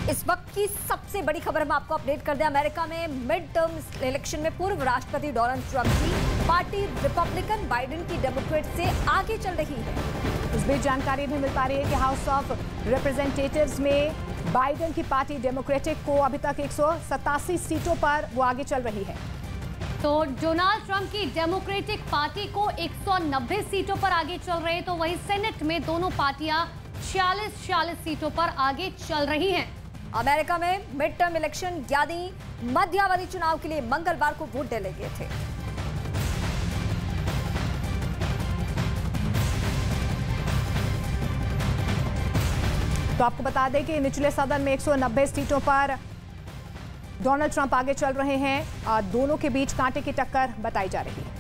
इस वक्त की सबसे बड़ी खबर हम आपको अपडेट कर दें। अमेरिका में मिड टर्म इलेक्शन में पूर्व राष्ट्रपति डोनाल्ड ट्रंप की पार्टी रिपब्लिकन बाइडेन की डेमोक्रेट से आगे चल रही है। इस बीच जानकारी भी मिल पा रही है कि हाउस ऑफ रिप्रेजेंटेटिव्स में बाइडेन की पार्टी डेमोक्रेटिक को अभी तक 187 सीटों पर वो आगे चल रही है। तो डोनाल्ड ट्रंप की डेमोक्रेटिक पार्टी को 190 सीटों पर आगे चल रहे, तो वहीं सेनेट में दोनों पार्टियां 46 सीटों पर आगे चल रही हैं। अमेरिका में मिड टर्म इलेक्शन यानी मध्यावधि चुनाव के लिए मंगलवार को वोट डाले गए थे। तो आपको बता दें कि निचले सदन में 190 सीटों पर डोनाल्ड ट्रंप आगे चल रहे हैं। दोनों के बीच कांटे की टक्कर बताई जा रही है।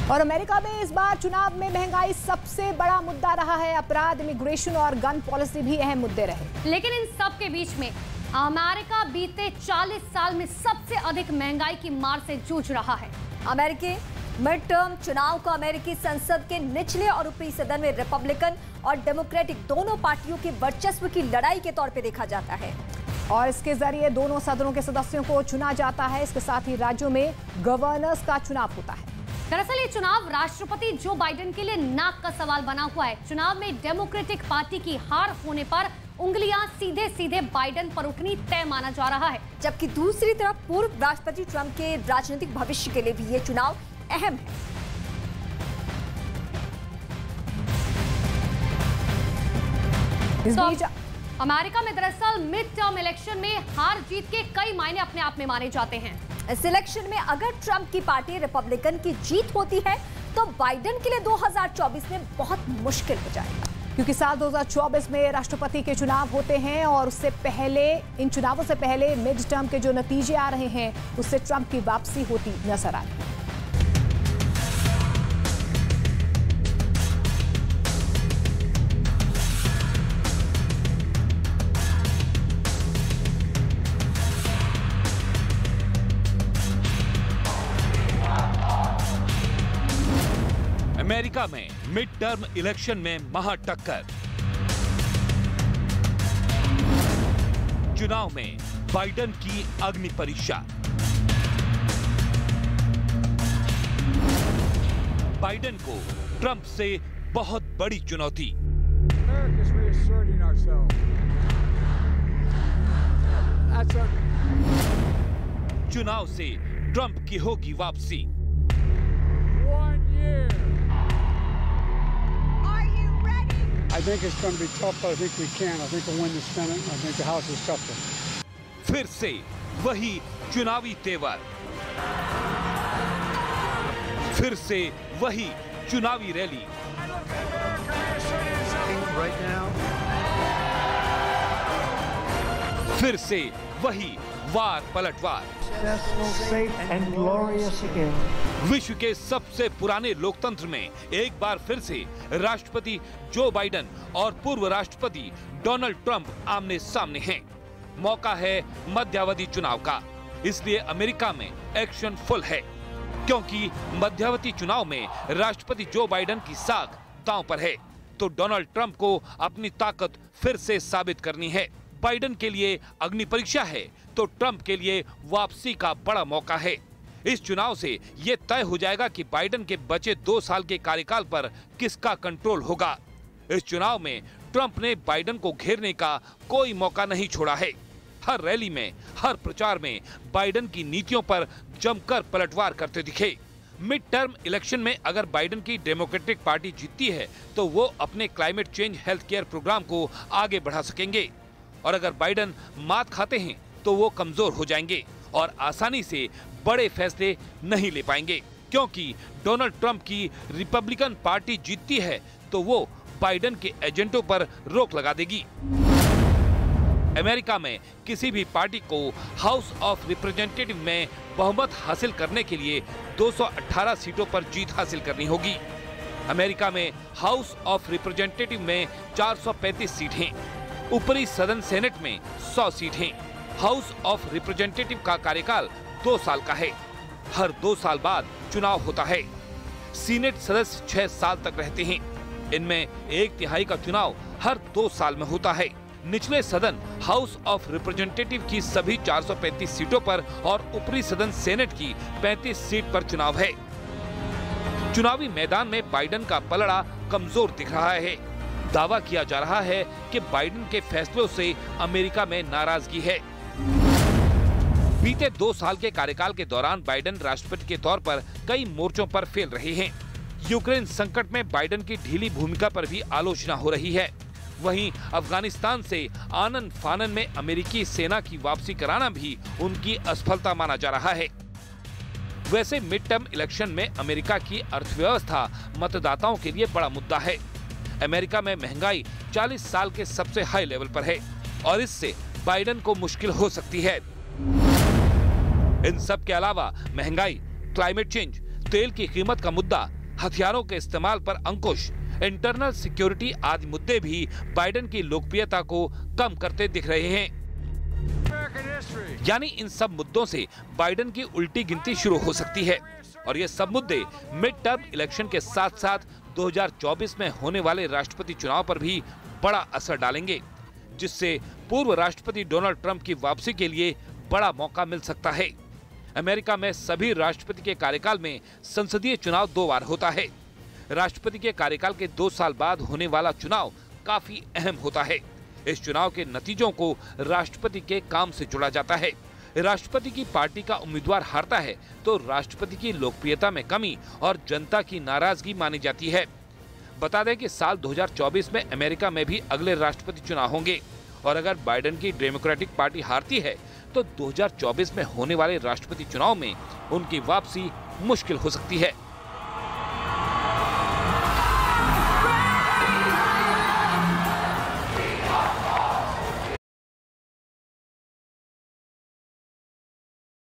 और अमेरिका में इस बार चुनाव में महंगाई सबसे बड़ा मुद्दा रहा है। अपराध, इमिग्रेशन और गन पॉलिसी भी अहम मुद्दे रहे। लेकिन इन सब के बीच में अमेरिका बीते 40 साल में सबसे अधिक महंगाई की मार से जूझ रहा है। अमेरिकी मिड टर्म चुनाव को अमेरिकी संसद के निचले और ऊपरी सदन में रिपब्लिकन और डेमोक्रेटिक दोनों पार्टियों के वर्चस्व की लड़ाई के तौर पे देखा जाता है और इसके जरिए दोनों सदनों के सदस्यों को चुना जाता है। इसके साथ ही राज्यों में गवर्नर्स का चुनाव होता है। दरअसल ये चुनाव राष्ट्रपति जो बाइडेन के लिए नाक का सवाल बना हुआ है। चुनाव में डेमोक्रेटिक पार्टी की हार होने पर उंगलियां सीधे सीधे बाइडेन पर उठनी तय माना जा रहा है, जबकि दूसरी तरफ पूर्व राष्ट्रपति ट्रंप के राजनीतिक भविष्य के लिए भी ये चुनाव अहम है। इस बीच अमेरिका में दरअसल मिड टर्म इलेक्शन में हार जीत के कई मायने अपने आप में माने जाते हैं। इस इलेक्शन में अगर ट्रंप की पार्टी रिपब्लिकन की जीत होती है तो बाइडेन के लिए 2024 में बहुत मुश्किल हो जाएगा, क्योंकि साल 2024 में राष्ट्रपति के चुनाव होते हैं और उससे पहले, इन चुनावों से पहले मिड टर्म के जो नतीजे आ रहे हैं उससे ट्रंप की वापसी होती नजर आ रही है। अमेरिका में मिड टर्म इलेक्शन में महाटक्कर। चुनाव में बाइडेन की अग्नि परीक्षा। बाइडेन को ट्रंप से बहुत बड़ी चुनौती। चुनाव से ट्रंप की होगी वापसी। I think it's going to be tough, but I think we can. I think we'll win the Senate. I think the House is tougher. फिर से वही चुनावी तेवर, फिर से वही चुनावी रैली, फिर से वही वार पलटवार। विश्व के सबसे पुराने लोकतंत्र में एक बार फिर से राष्ट्रपति जो बाइडेन और पूर्व राष्ट्रपति डोनाल्ड ट्रंप आमने सामने हैं। मौका है मध्यावधि चुनाव का, इसलिए अमेरिका में एक्शन फुल है, क्योंकि मध्यावधि चुनाव में राष्ट्रपति जो बाइडेन की साख दांव पर है, तो डोनाल्ड ट्रंप को अपनी ताकत फिर से साबित करनी है। बाइडेन के लिए अग्नि परीक्षा है तो ट्रंप के लिए वापसी का बड़ा मौका है। इस चुनाव से ये तय हो जाएगा कि बाइडेन के बचे 2 साल के कार्यकाल पर किसका कंट्रोल होगा। इस चुनाव में ट्रंप ने बाइडेन को घेरने का कोई मौका नहीं छोड़ा है। हर रैली में, हर प्रचार में बाइडेन की नीतियों पर जमकर पलटवार करते दिखे। मिड टर्म इलेक्शन में अगर बाइडेन की डेमोक्रेटिक पार्टी जीतती है तो वो अपने climate change health care programme को आगे बढ़ा सकेंगे, और अगर बाइडेन मात खाते हैं तो वो कमजोर हो जाएंगे और आसानी से बड़े फैसले नहीं ले पाएंगे, क्योंकि डोनाल्ड ट्रंप की रिपब्लिकन पार्टी जीतती है तो वो बाइडेन के एजेंटों पर रोक लगा देगी। अमेरिका में किसी भी पार्टी को हाउस ऑफ रिप्रेजेंटेटिव में बहुमत हासिल करने के लिए 218 सीटों पर जीत हासिल करनी होगी। अमेरिका में हाउस ऑफ रिप्रेजेंटेटिव में 435 सीट हैं, ऊपरी सदन सेनेट में 100 सीट हैं। हाउस ऑफ रिप्रेजेंटेटिव का कार्यकाल 2 साल का है। हर 2 साल बाद चुनाव होता है। सीनेट सदस्य 6 साल तक रहते हैं। इनमें 1/3 का चुनाव हर 2 साल में होता है। निचले सदन हाउस ऑफ रिप्रेजेंटेटिव की सभी 435 सीटों पर और ऊपरी सदन सेनेट की 35 सीट पर चुनाव है। चुनावी मैदान में बाइडेन का पलड़ा कमजोर दिख रहा है। दावा किया जा रहा है कि बाइडेन के फैसलों से अमेरिका में नाराजगी है। बीते 2 साल के कार्यकाल के दौरान बाइडेन राष्ट्रपति के तौर पर कई मोर्चों पर फेल रहे हैं। यूक्रेन संकट में बाइडेन की ढीली भूमिका पर भी आलोचना हो रही है। वहीं अफगानिस्तान से आनन फानन में अमेरिकी सेना की वापसी कराना भी उनकी असफलता माना जा रहा है। वैसे मिड टर्म इलेक्शन में अमेरिका की अर्थव्यवस्था मतदाताओं के लिए बड़ा मुद्दा है। अमेरिका में महंगाई 40 साल के सबसे हाई लेवल पर है और इससे बाइडेन को मुश्किल हो सकती है। इन सब के अलावा महंगाई, क्लाइमेट चेंज, तेल की कीमत का मुद्दा, हथियारों के इस्तेमाल पर अंकुश, इंटरनल सिक्योरिटी आदि मुद्दे भी बाइडेन की लोकप्रियता को कम करते दिख रहे हैं। यानी इन सब मुद्दों से बाइडेन की उल्टी गिनती शुरू हो सकती है और ये सब मुद्दे मिड टर्म इलेक्शन के साथ साथ 2024 में होने वाले राष्ट्रपति चुनाव पर भी बड़ा असर डालेंगे, जिससे पूर्व राष्ट्रपति डोनाल्ड ट्रंप की वापसी के लिए बड़ा मौका मिल सकता है। अमेरिका में सभी राष्ट्रपति के कार्यकाल में संसदीय चुनाव 2 बार होता है। राष्ट्रपति के कार्यकाल के 2 साल बाद होने वाला चुनाव काफी अहम होता है। इस चुनाव के नतीजों को राष्ट्रपति के काम से जुड़ा जाता है। राष्ट्रपति की पार्टी का उम्मीदवार हारता है तो राष्ट्रपति की लोकप्रियता में कमी और जनता की नाराजगी मानी जाती है। बता दें कि साल 2024 में अमेरिका में भी अगले राष्ट्रपति चुनाव होंगे और अगर बाइडेन की डेमोक्रेटिक पार्टी हारती है तो 2024 में होने वाले राष्ट्रपति चुनाव में उनकी वापसी मुश्किल हो सकती है।